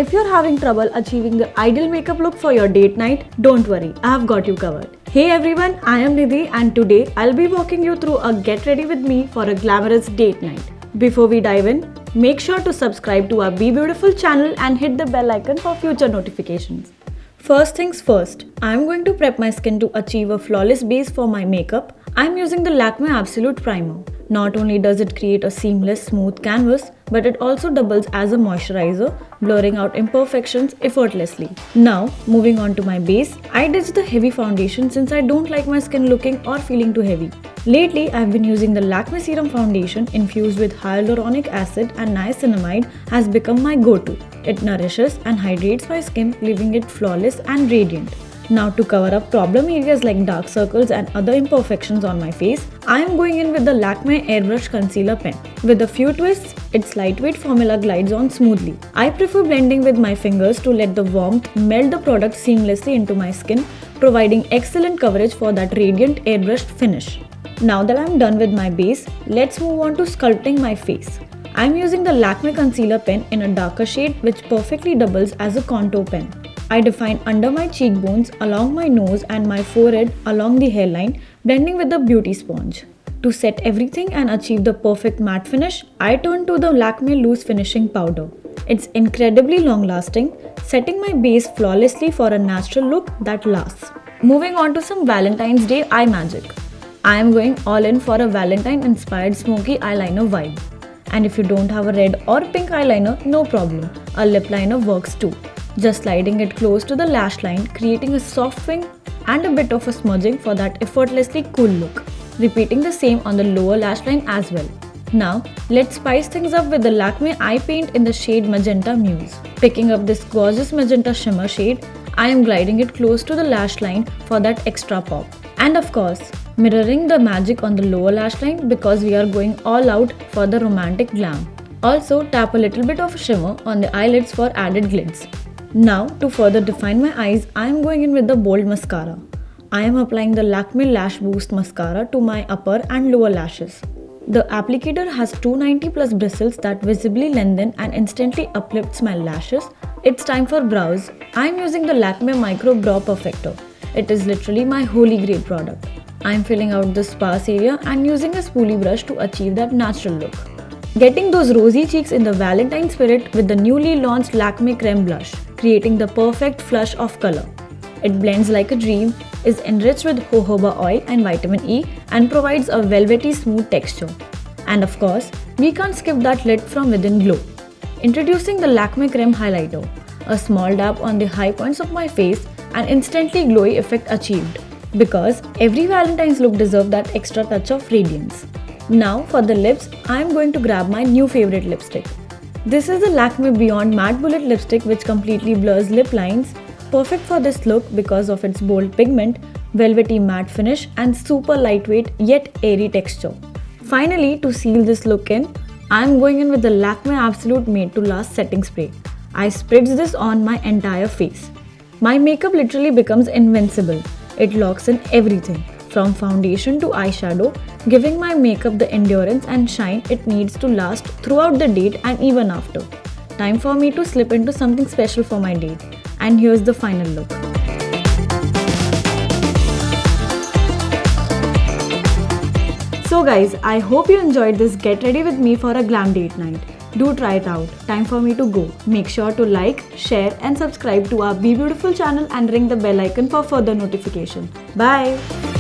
if you're having trouble achieving the ideal makeup look for your date night, don't worry, I've got you covered. Hey everyone, I am Nidhi and today I'll be walking you through a get ready with me for a glamorous date night. Before we dive in, make sure to subscribe to our BeBeautiful channel and hit the bell icon for future notifications. First things first, I'm going to prep my skin to achieve a flawless base for my makeup. I'm using the Lakme Absolute Primer. Not only does it create a seamless smooth canvas, but it also doubles as a moisturizer, blurring out imperfections effortlessly. Now, moving on to my base, I ditched the heavy foundation since I don't like my skin looking or feeling too heavy. Lately, I've been using the Lakme Serum Foundation infused with hyaluronic acid and niacinamide has become my go-to. It nourishes and hydrates my skin, leaving it flawless and radiant. Now to cover up problem areas like dark circles and other imperfections on my face, I am going in with the Lakme Airbrush Concealer Pen. With a few twists, its lightweight formula glides on smoothly. I prefer blending with my fingers to let the warmth melt the product seamlessly into my skin, providing excellent coverage for that radiant airbrushed finish. Now that I am done with my base, let's move on to sculpting my face. I am using the Lakme Concealer Pen in a darker shade which perfectly doubles as a contour pen. I define under my cheekbones, along my nose and my forehead along the hairline, blending with the beauty sponge. To set everything and achieve the perfect matte finish, I turn to the Lakme Loose Finishing Powder. It's incredibly long lasting, setting my base flawlessly for a natural look that lasts. Moving on to some Valentine's Day eye magic. I am going all in for a Valentine inspired smoky eyeliner vibe. And if you don't have a red or pink eyeliner, no problem, a lip liner works too. Just sliding it close to the lash line, creating a soft wing and a bit of a smudging for that effortlessly cool look. Repeating the same on the lower lash line as well. Now, let's spice things up with the Lakme Eye Paint in the shade Magenta Muse. Picking up this gorgeous magenta shimmer shade, I am gliding it close to the lash line for that extra pop. And of course, mirroring the magic on the lower lash line because we are going all out for the romantic glam. Also, tap a little bit of shimmer on the eyelids for added glitz. Now, to further define my eyes, I am going in with the bold mascara. I am applying the Lakme Lash Boost Mascara to my upper and lower lashes. The applicator has 290 plus bristles that visibly lengthen and instantly uplifts my lashes. It's time for brows. I am using the Lakme Micro Brow Perfector. It is literally my holy grail product. I am filling out the sparse area and using a spoolie brush to achieve that natural look. Getting those rosy cheeks in the Valentine spirit with the newly launched Lakme Creme Blush, creating the perfect flush of color. It blends like a dream, is enriched with jojoba oil and vitamin E and provides a velvety smooth texture. And of course, we can't skip that lit from within glow. Introducing the Lakme Creme Highlighter, a small dab on the high points of my face and instantly glowy effect achieved. Because every Valentine's look deserves that extra touch of radiance. Now for the lips, I am going to grab my new favorite lipstick. This is the Lakme Beyond Matte Bullet Lipstick which completely blurs lip lines, perfect for this look because of its bold pigment, velvety matte finish and super lightweight yet airy texture. Finally, to seal this look in, I am going in with the Lakme Absolute Made to Last Setting Spray. I spritz this on my entire face. My makeup literally becomes invincible. It locks in everything, from foundation to eyeshadow, giving my makeup the endurance and shine it needs to last throughout the date and even after. Time for me to slip into something special for my date. And here's the final look. So guys, I hope you enjoyed this get ready with me for a glam date night. Do try it out. Time for me to go. Make sure to like, share and subscribe to our BeBeautiful channel and ring the bell icon for further notification. Bye!